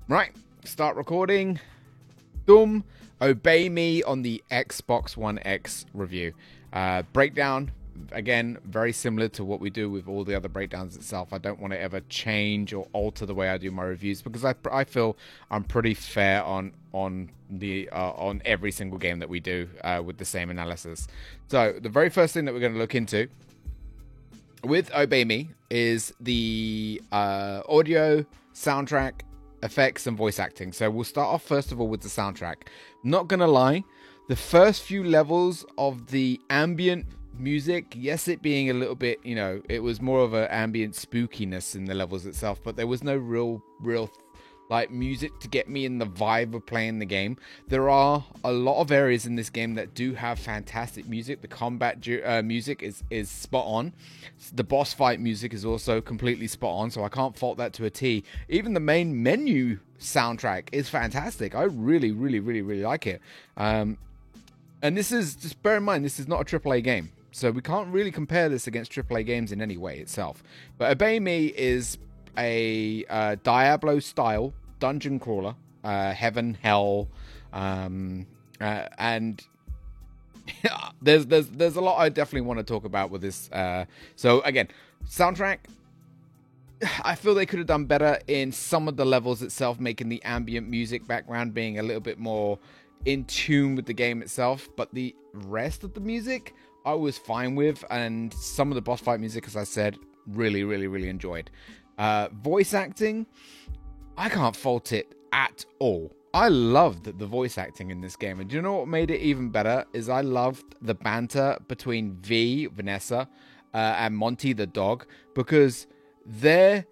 Right, start recording. Boom. Obey me on the Xbox One X review. Breakdown, again, very similar to what we do with all the other breakdowns itself. I don't want to ever change or alter the way I do my reviews because I feel I'm pretty fair on every single game that we do with the same analysis. So the very first thing that we're going to look into with Obey Me is the audio, soundtrack, effects, and voice acting. So we'll start off first of all with the soundtrack. Not gonna lie, the first few levels of the ambient music, yes, it being a little bit, it was more of an ambient spookiness in the levels itself, but there was no real like music to get me in the vibe of playing the game. There are a lot of areas in this game that do have fantastic music. The combat music is spot on. The boss fight music is also completely spot on, so I can't fault that to a T. Even the main menu soundtrack is fantastic. I really like it. And this is, just bear in mind, this is not a AAA game, so we can't really compare this against AAA games in any way itself. But Obey Me is a Diablo style dungeon crawler, heaven, hell, and there's a lot I definitely want to talk about with this. So again, soundtrack, I feel they could have done better in some of the levels itself, making the ambient music background being a little bit more in tune with the game itself, but the rest of the music I was fine with, and some of the boss fight music, as I said, really enjoyed. Voice acting, I can't fault it at all. I loved the voice acting in this game, and do you know what made it even better is I loved the banter between Vanessa, and Monty the dog, because their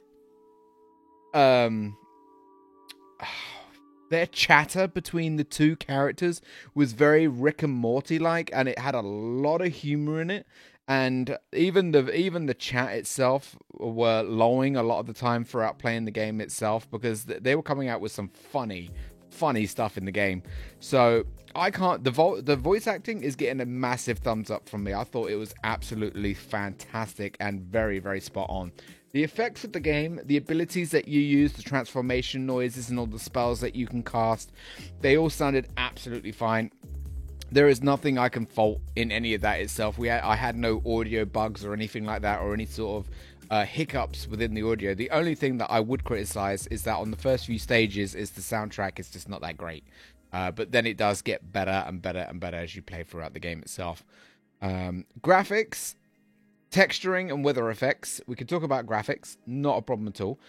chatter between the two characters was very Rick and Morty like, and it had a lot of humor in it. And even the chat itself were lolling a lot of the time throughout playing the game itself, because they were coming out with some funny stuff in the game. So I can't. The voice acting is getting a massive thumbs up from me. I thought it was absolutely fantastic and very spot on. The effects of the game, the abilities that you use, the transformation noises, and all the spells that you can cast, they all sounded absolutely fine. There is nothing I can fault in any of that itself. I had no audio bugs or anything like that, or any sort of hiccups within the audio. The only thing that I would criticize is that on the first few stages is the soundtrack is just not that great. But then it does get better and better as you play throughout the game itself. Graphics, texturing, and weather effects. We can talk about graphics, not a problem at all.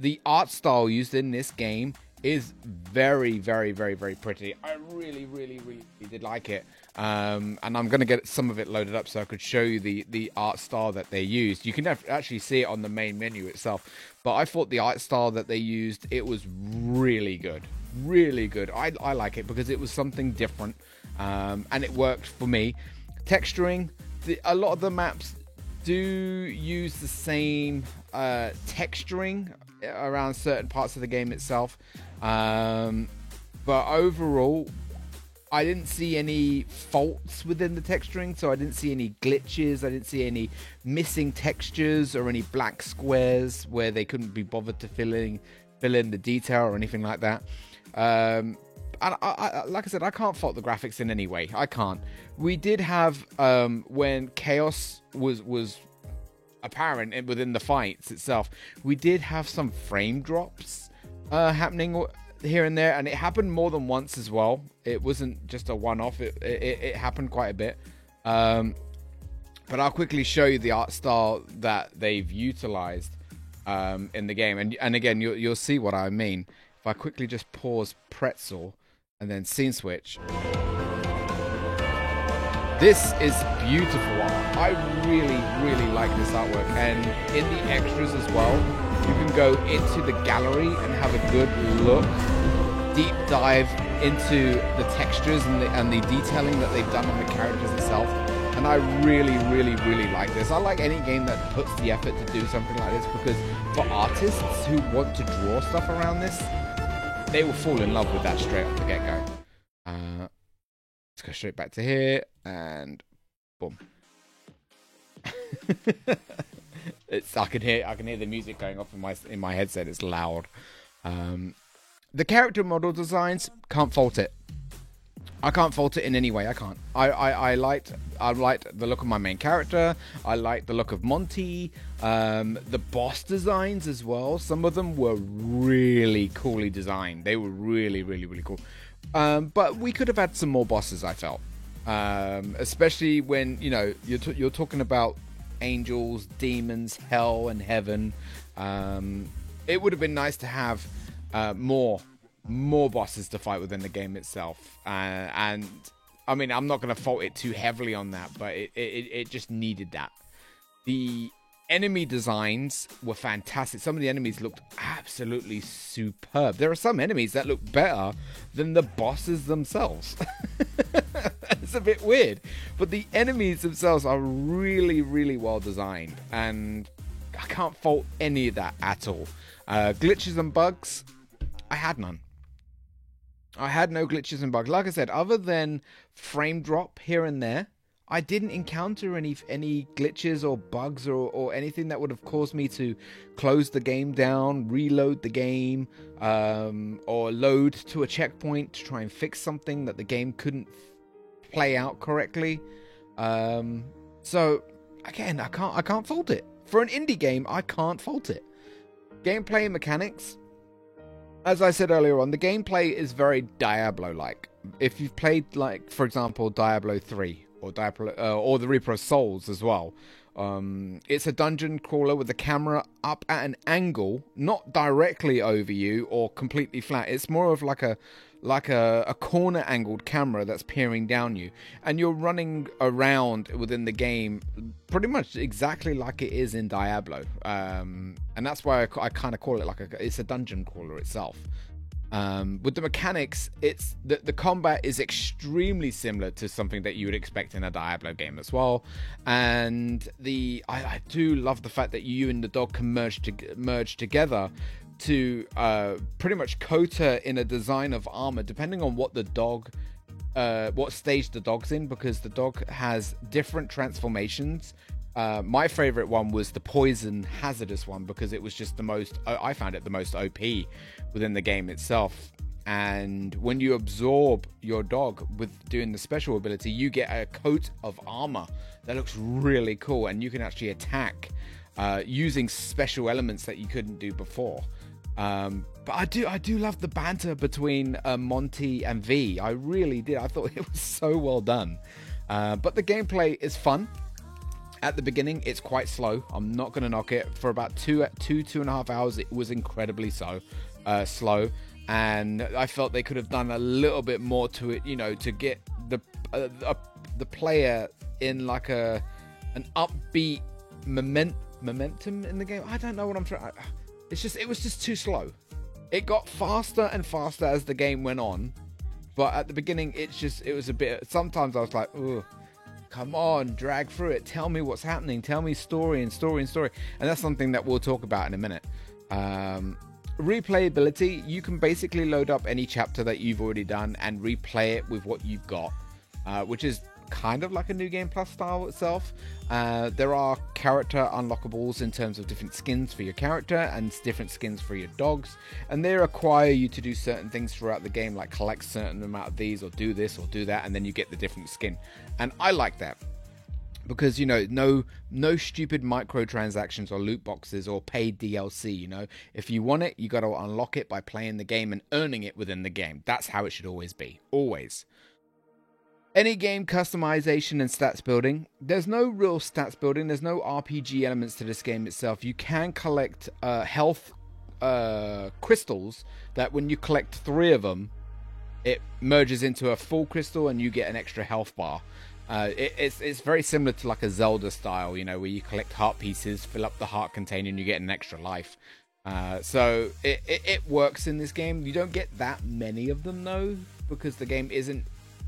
The art style used in this game is very pretty. I really did like it. And I'm going to get some of it loaded up so I could show you the art style that they used. You can actually see it on the main menu itself. But I thought the art style that they used, it was really good. Really good. I like it because it was something different. And it worked for me. Texturing, a lot of the maps do use the same texturing around certain parts of the game itself, but overall I didn't see any faults within the texturing. So I didn't see any glitches, I didn't see any missing textures or any black squares where they couldn't be bothered to fill in the detail or anything like that. And I like I said, I can't fault the graphics in any way. I can't. We did have when chaos was apparent within the fights itself, we did have some frame drops happening here and there, and it happened more than once as well. It wasn't just a one-off. It happened quite a bit. But I'll quickly show you the art style that they've utilized in the game, and again you'll see what I mean if I quickly just pause Pretzel and then scene switch. This is beautiful art. I really like this artwork, and in the extras as well, you can go into the gallery and have a good look, deep dive into the textures and the detailing that they've done on the characters itself. And I really like this. I like any game that puts the effort to do something like this, because for artists who want to draw stuff around this, they will fall in love with that straight off the get-go. Let's go straight back to here, and boom. I can hear the music going off in my headset. It's loud. The character model designs, can't fault it. I can't fault it in any way. I can't. I liked the look of my main character. I liked the look of Monty. The boss designs as well. Some of them were really coolly designed. They were really, really, really cool. But we could have had some more bosses, I felt. Especially when, you know, you're talking about angels, demons, hell, and heaven. It would have been nice to have more bosses to fight within the game itself, and I mean, I'm not going to fault it too heavily on that, but it just needed that. The enemy designs were fantastic. Some of the enemies looked absolutely superb. There are some enemies that look better than the bosses themselves. It's a bit weird, but the enemies themselves are really, really well designed, and I can't fault any of that at all. Glitches and bugs, I had none. I had no glitches and bugs. Like I said, other than frame drop here and there, I didn't encounter any glitches or bugs or anything that would have caused me to close the game down, reload the game, or load to a checkpoint to try and fix something that the game couldn't play out correctly. So again, I can't fault it. For an indie game, I can't fault it. Gameplay and mechanics, as I said earlier on, the gameplay is very Diablo-like. If you've played, like, for example, Diablo 3 or the Reaper of Souls as well, it's a dungeon crawler with the camera up at an angle, not directly over you or completely flat. It's more of like a corner angled camera that's peering down you, and you're running around within the game pretty much exactly like it is in Diablo, and that's why I kind of call it it's a dungeon crawler itself. With the mechanics, it's the combat is extremely similar to something that you would expect in a Diablo game as well, and I do love the fact that you and the dog can merge together to pretty much coter in a design of armor depending on what stage the dog's in, because the dog has different transformations. My favorite one was the poison hazardous one, because it was just I found it the most OP within the game itself. And when you absorb your dog with doing the special ability, you get a coat of armor that looks really cool, and you can actually attack using special elements that you couldn't do before. But I do love the banter between Monty and V. I really did. I thought it was so well done. But the gameplay is fun. At the beginning, it's quite slow. I'm not going to knock it. For about two and a half hours, it was incredibly slow. And I felt they could have done a little bit more to it, you know, to get the player in like an upbeat momentum in the game. I don't know what I'm trying. It was just too slow. It got faster and faster as the game went on, but at the beginning, it was a bit. Sometimes I was like, "Ugh, come on, drag through it. Tell me what's happening. Tell me story. And that's something that we'll talk about in a minute." Replayability, you can basically load up any chapter that you've already done and replay it with what you've got, which is kind of like a New Game Plus style itself. There are character unlockables in terms of different skins for your character and different skins for your dogs, and they require you to do certain things throughout the game, like collect certain amount of these or do this or do that, and then you get the different skin. And I like that, because, you know, no stupid microtransactions or loot boxes or paid DLC. You know, if you want it, you got to unlock it by playing the game and earning it within the game. That's how it should always be. Always. Any game customization and stats building. There's no real stats building. There's no RPG elements to this game itself. You can collect health crystals that when you collect 3 of them, it merges into a full crystal and you get an extra health bar. It's very similar to like a Zelda style, you know, where you collect heart pieces, fill up the heart container, and you get an extra life. So it works in this game. You don't get that many of them though, because the game isn't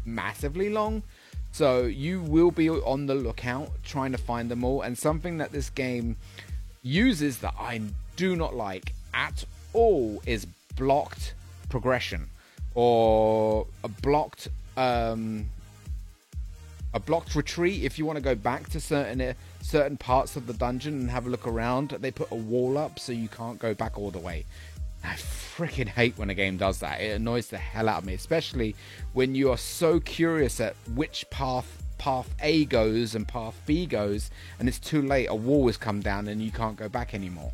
massively long, so you will be on the lookout trying to find them all. And something that this game uses that I do not like at all is blocked progression, or a blocked retreat. If you want to go back to certain parts of the dungeon and have a look around, they put a wall up so you can't go back all the way. I freaking hate when a game does that. It annoys the hell out of me, especially when you are so curious at which path A goes and path B goes, and it's too late. A wall has come down and you can't go back anymore.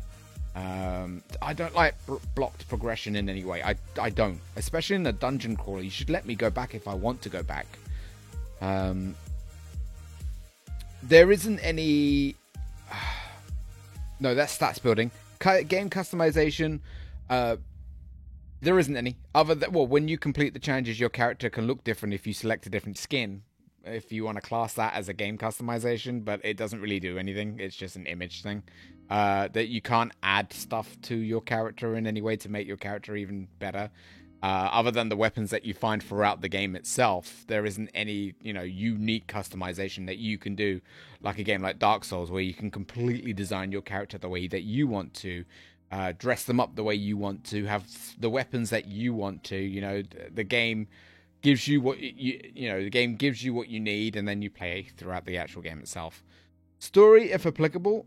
I don't like blocked progression in any way. I don't, especially in a dungeon crawler. You should let me go back if I want to go back. There isn't any. No, that's stats building. Game customization. There isn't any other than, well, when you complete the challenges, your character can look different if you select a different skin. If you want to class that as a game customization, but it doesn't really do anything. It's just an image thing. That you can't add stuff to your character in any way to make your character even better. Other than the weapons that you find throughout the game itself, there isn't any, unique customization that you can do, like a game like Dark Souls, where you can completely design your character the way that you want to, dress them up the way you want to, have the weapons that you want to. The game gives you what the game gives you what you need, and then you play throughout the actual game itself. Story, if applicable.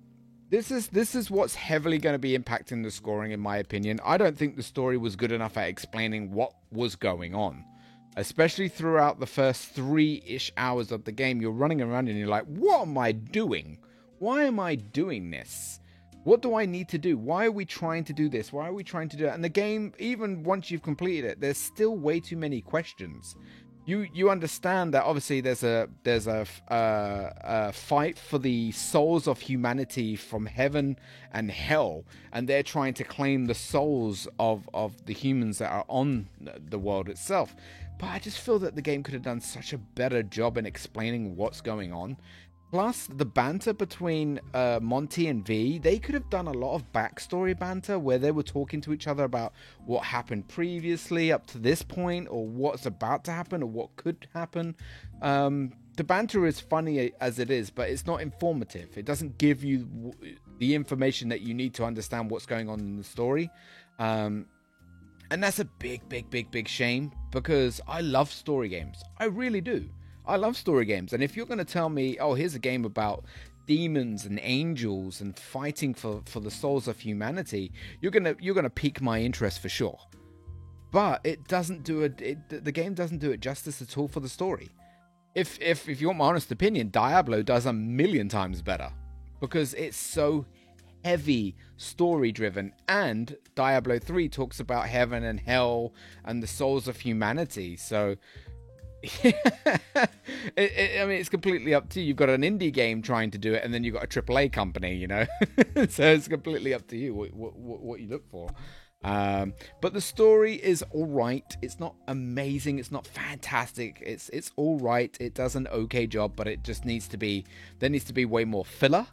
This is what's heavily going to be impacting the scoring, in my opinion. I don't think the story was good enough at explaining what was going on. Especially throughout the first 3-ish hours of the game, you're running around and you're like, what am I doing? Why am I doing this? What do I need to do? Why are we trying to do this? Why are we trying to do that? And the game, even once you've completed it, there's still way too many questions. You understand that obviously there's a fight for the souls of humanity from heaven and hell, and they're trying to claim the souls of the humans that are on the world itself. But I just feel that the game could have done such a better job in explaining what's going on. Plus, the banter between Monty and V, they could have done a lot of backstory banter where they were talking to each other about what happened previously up to this point, or what's about to happen, or what could happen. The banter is funny as it is, but it's not informative. It doesn't give you the information that you need to understand what's going on in the story. And that's a big shame, because I love story games. I really do. I love story games, and if you're going to tell me, oh, here's a game about demons and angels and fighting for the souls of humanity, you're gonna pique my interest for sure. But it doesn't do the game doesn't do it justice at all for the story. If you want my honest opinion, Diablo does 1,000,000 times better, because it's so heavy story driven, and Diablo 3 talks about heaven and hell and the souls of humanity. So I mean, it's completely up to you. You've got an indie game trying to do it, and then you've got a AAA company, so it's completely up to you what you look for. But the story is all right. It's not amazing. It's not fantastic. It's all right. It does an okay job, but it just needs to be way more filler.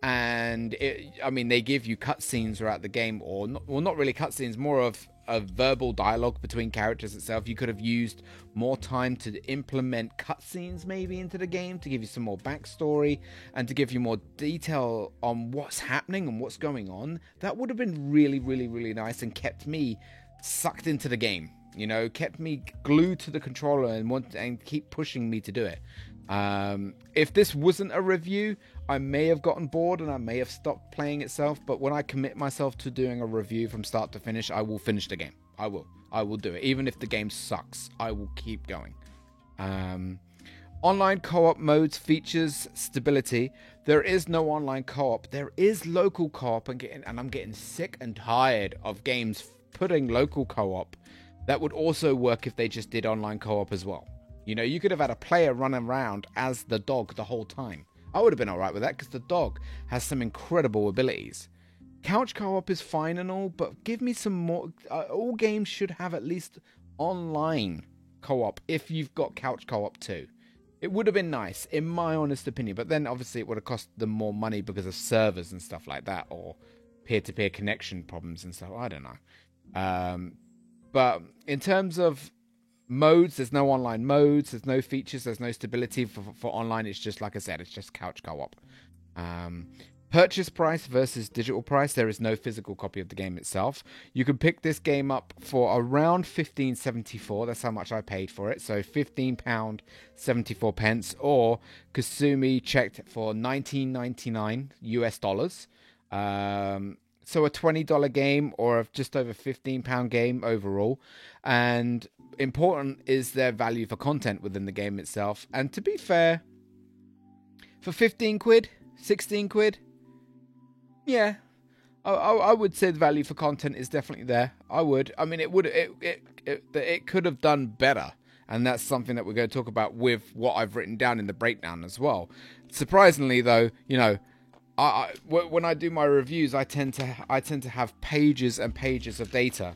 And they give you cutscenes throughout the game, or not really cutscenes, more of a verbal dialogue between characters itself. You could have used more time to implement cutscenes maybe into the game to give you some more backstory and to give you more detail on what's happening and what's going on. That would have been really, really, really nice, and kept me sucked into the game. Kept me glued to the controller and keep pushing me to do it. If this wasn't a review, I may have gotten bored and I may have stopped playing itself, but when I commit myself to doing a review from start to finish, I will finish the game. I will do it. Even if the game sucks, I will keep going. Online co-op modes, features, stability. There is no online co-op. There is local co-op, and I'm getting sick and tired of games putting local co-op. That would also work if they just did online co-op as well. You could have had a player run around as the dog the whole time. I would have been alright with that, because the dog has some incredible abilities. Couch co-op is fine and all, but give me some more. All games should have at least online co-op if you've got couch co-op too. It would have been nice, in my honest opinion, but then obviously it would have cost them more money because of servers and stuff like that, or peer-to-peer connection problems and stuff. I don't know. But in terms of modes, there's no online modes, there's no features, there's no stability for online. It's just, like I said, it's just couch co-op. Purchase price versus digital price. There is no physical copy of the game itself. You can pick this game up for around £15.74. That's how much I paid for it. So £15.74, or Kasumi checked for $19.99 US. So a $20 game or a just over £15 game overall. And important is their value for content within the game itself. And to be fair, for 15 quid, 16 quid, yeah, I would say the value for content is definitely there. I would. I mean, it could have done better. And that's something that we're going to talk about with what I've written down in the breakdown as well. Surprisingly, though, you know, when I do my reviews, I tend to have pages and pages of data,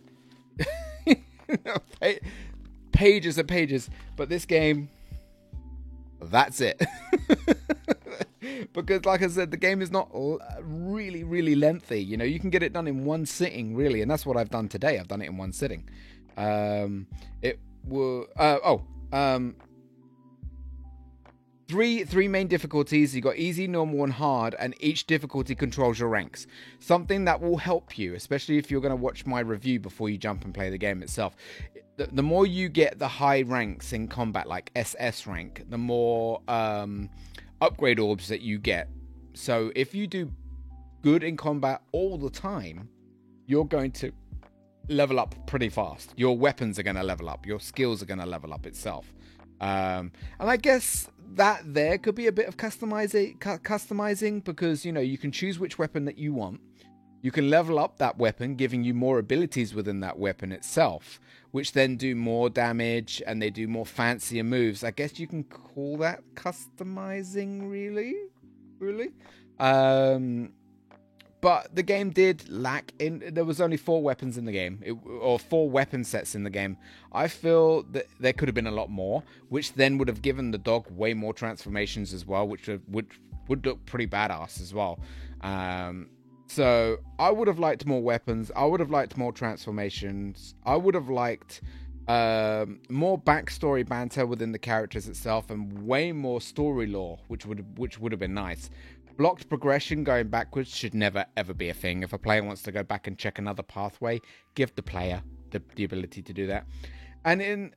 pages and pages. But this game, that's it. Because, like I said, the game is not really, really lengthy. You know, you can get it done in one sitting, really, and that's what I've done today. I've done it in one sitting. It will. Three main difficulties. You got easy, normal, and hard, and each difficulty controls your ranks. Something that will help you, especially if you're going to watch my review before you jump and play the game itself. The more you get the high ranks in combat, like SS rank, the more upgrade orbs that you get. So if you do good in combat all the time, you're going to level up pretty fast. Your weapons are going to level up. Your skills are going to level up itself. And I guess that there could be a bit of customizing because, you know, you can choose which weapon that you want. You can level up that weapon, giving you more abilities within that weapon itself, which then do more damage and they do more fancier moves. I guess you can call that customizing, really. But the game did lack in. There was only 4 weapons in the game, or 4 weapon sets in the game. I feel that there could have been a lot more, which then would have given the dog way more transformations as well, which would look pretty badass as well. So I would have liked more weapons. I would have liked more transformations. I would have liked more backstory banter within the characters itself, and way more story lore, which would have been nice. Blocked progression going backwards should never ever be a thing. If a player wants to go back and check another pathway, give the player the ability to do that. And in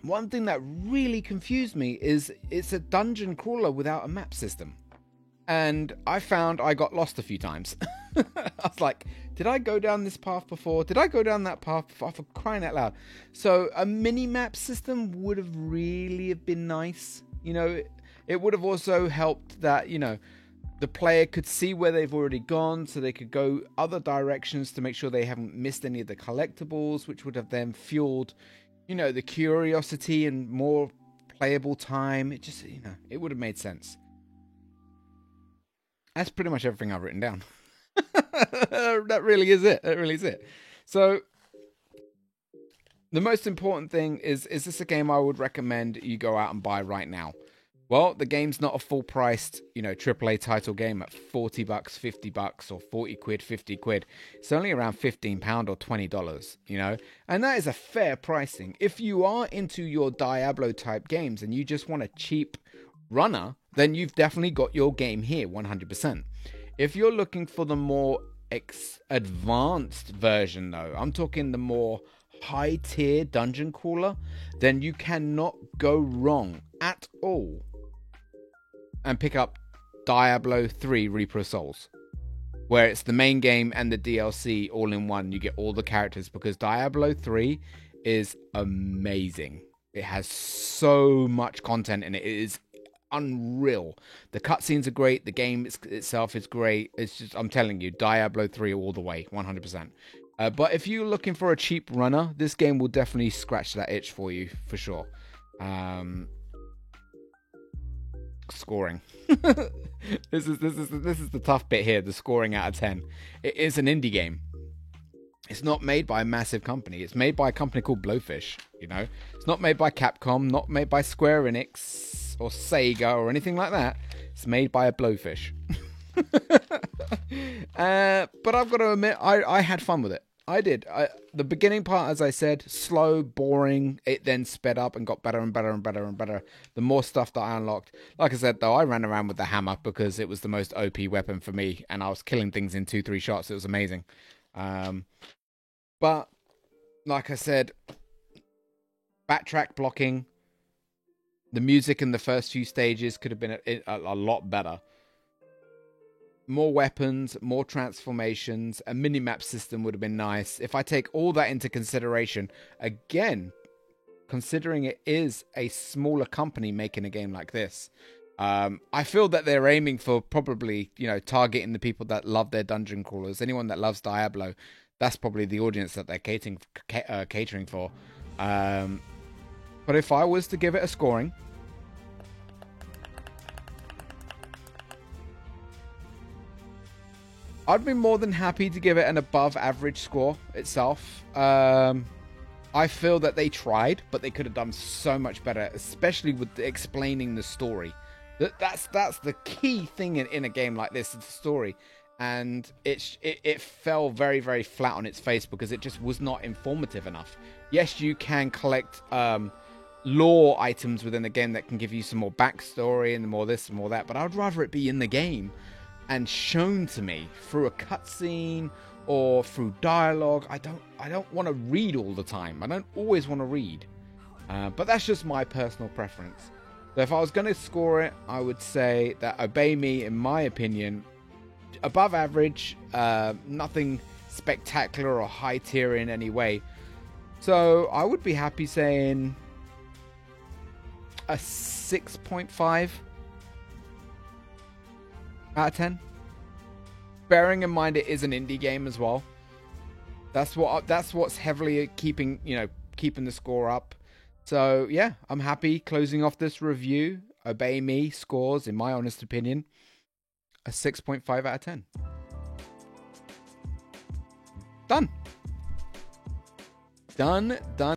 one thing that really confused me is it's a dungeon crawler without a map system. And I found I got lost a few times. I was like, did I go down this path before? Did I go down that path before? For crying out loud. So a mini map system would have really been nice. You know, it would have also helped that, you know, the player could see where they've already gone, so they could go other directions to make sure they haven't missed any of the collectibles, which would have then fueled, you know, the curiosity and more playable time. It just, you know, it would have made sense. That's pretty much everything I've written down. That really is it. That really is it. So the most important thing is this a game I would recommend you go out and buy right now? Well, the game's not a full-priced, you know, AAA title game at $40, $50, or 40 quid, 50 quid. It's only around £15 or $20, you know, and that is a fair pricing. If you are into your Diablo-type games and you just want a cheap runner, then you've definitely got your game here, 100%. If you're looking for the more advanced version, though, I'm talking the more high-tier dungeon crawler, then you cannot go wrong at all and pick up Diablo 3 Reaper of Souls, where it's the main game and the DLC all in one. You get all the characters, because Diablo 3 is amazing. It has so much content in it. It is unreal. The cutscenes are great. The game itself is great. It's just, I'm telling you, Diablo 3 all the way, 100%. But if you're looking for a cheap runner, this game will definitely scratch that itch for you, for sure. Scoring. This is the tough bit here, the scoring out of 10. It is an indie game. It's not made by a massive company. It's made by a company called Blowfish, you know. It's not made by Capcom, not made by Square Enix or Sega or anything like that. It's made by a Blowfish. But I've got to admit, I had fun with it. I did. The beginning part, as I said, slow, boring. It then sped up and got better and better and better and better. The more stuff that I unlocked. Like I said, though, I ran around with the hammer because it was the most OP weapon for me, and I was killing things in 2-3 shots. It was amazing. But like I said, backtrack blocking, the music in the first few stages could have been a lot better. more weapons, more transformations, a mini-map system would have been nice. If I take all that into consideration, again, considering it is a smaller company making a game like this, I feel that they're aiming for probably, targeting the people that love their dungeon crawlers. Anyone that loves Diablo, that's probably the audience that they're catering for. But if I was to give it a scoring, I'd be more than happy to give it an above average score itself. I feel that they tried, but they could have done so much better, especially with explaining the story. That's the key thing in a game like this, is the story. And it fell very, very flat on its face because it just was not informative enough. Yes, you can collect lore items within the game that can give you some more backstory and more this and more that, but I'd rather it be in the game and shown to me through a cutscene or through dialogue. I don't want to read all the time. I don't always want to read. But that's just my personal preference. So if I was going to score it, I would say that Obey Me, in my opinion, above average, nothing spectacular or high tier in any way. So I would be happy saying a 6.5 out of 10. Bearing in mind it is an indie game as well. That's what's heavily keeping the score up. So yeah, I'm happy closing off this review. Obey Me scores, in my honest opinion, a 6.5 out of 10. Done.